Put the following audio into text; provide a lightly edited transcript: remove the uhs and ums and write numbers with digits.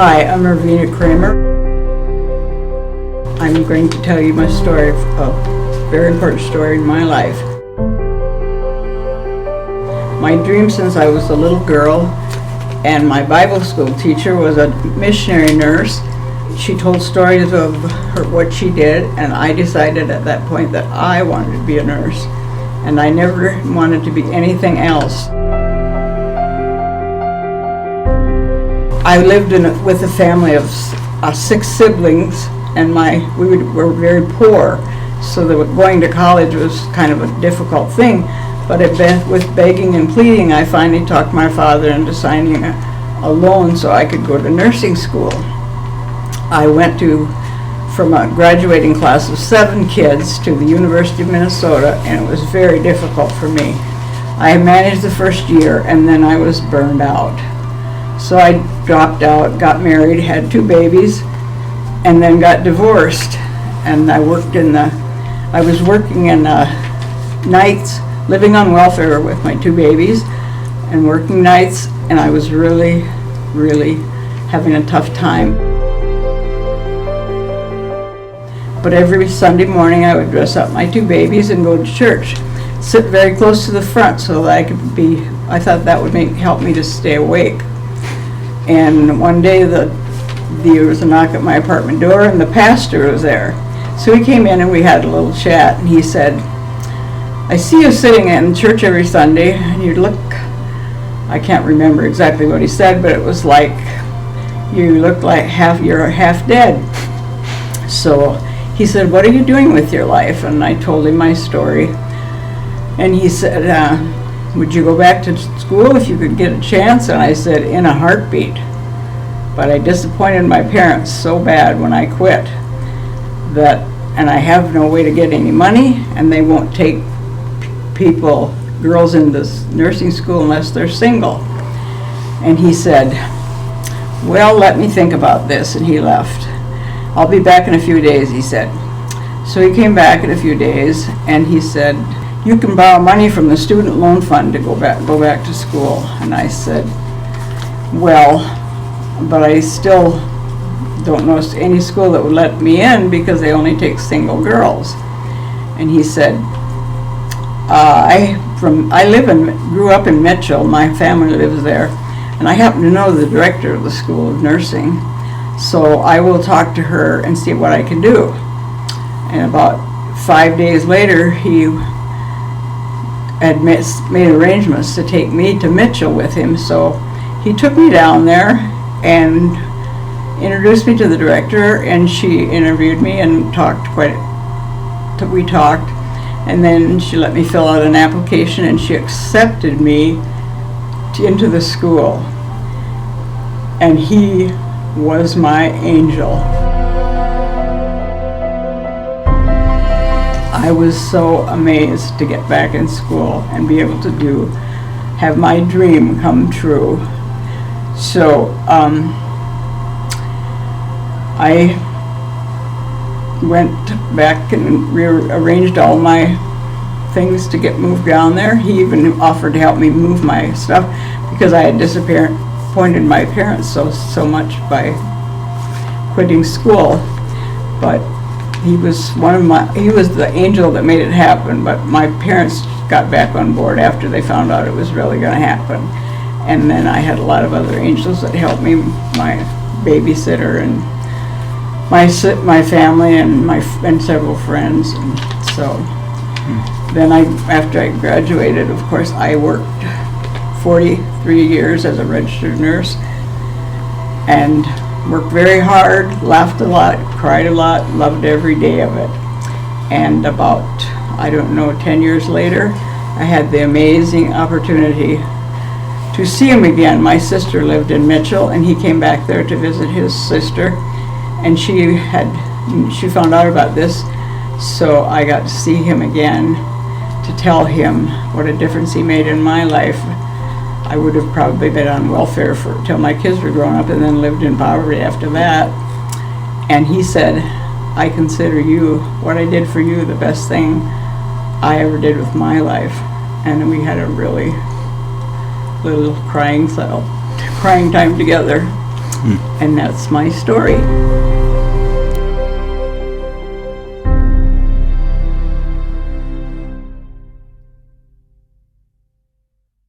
Hi, I'm Ervina Kramer. I'm going to tell you my story, a very important story in my life. My dream since I was a little girl, and my Bible school teacher was a missionary nurse. She told stories of what she did, and I decided at that point that I wanted to be a nurse, and I never wanted to be anything else. I lived with a family of 6 siblings, and we were very poor, so that going to college was kind of a difficult thing. But with begging and pleading, I finally talked my father into signing a loan so I could go to nursing school. I went from a graduating class of 7 kids to the University of Minnesota, and it was very difficult for me. I managed the first year, and then I was burned out. So I dropped out, got married, had 2 babies, and then got divorced. And I was working in nights, living on welfare with my 2 babies, and working nights, and I was really, really having a tough time. But every Sunday morning I would dress up my 2 babies and go to church, sit very close to the front so that I thought that would help me to stay awake. And one day there was a knock at my apartment door, and the pastor was there. So he came in and we had a little chat, and he said, "I see you sitting in church every Sunday, and you look," I can't remember exactly what he said, but it was like, "You look like you're half dead." So he said, "What are you doing with your life?" And I told him my story. And he said, "Would you go back to school if you could get a chance?" And I said, "In a heartbeat." But I disappointed my parents so bad when I quit and I have no way to get any money, and they won't take girls into nursing school unless they're single. And he said, "Well, let me think about this," and he left. "I'll be back in a few days," he said. So he came back in a few days, and he said, "You can borrow money from the student loan fund to go back to school." And I said, "Well, but I still don't know any school that would let me in because they only take single girls." And he said, grew up in Mitchell, my family lives there, and I happen to know the director of the School of Nursing, so I will talk to her and see what I can do." And about 5 days later, he had made arrangements to take me to Mitchell with him, so he took me down there and introduced me to the director, and she interviewed me and we talked, and then she let me fill out an application, and she accepted me into the school, and he was my angel. I was so amazed to get back in school and be able to have my dream come true. So I went back and rearranged all my things to get moved down there. He even offered to help me move my stuff because I had disappointed my parents so much by quitting school. But he was the angel that made it happen. But my parents got back on board after they found out it was really going to happen. And then I had a lot of other angels that helped me, my babysitter and my family and several friends. And so then after I graduated, of course, I worked 43 years as a registered nurse and worked very hard, laughed a lot, cried a lot, loved every day of it. And about, 10 years later, I had the amazing opportunity to see him again. My sister lived in Mitchell, and he came back there to visit his sister, and she found out about this, so I got to see him again to tell him what a difference he made in my life. I would have probably been on welfare till my kids were grown up, and then lived in poverty after that. And he said, "I consider what I did for you, the best thing I ever did with my life." And we had a really little crying time together. And that's my story.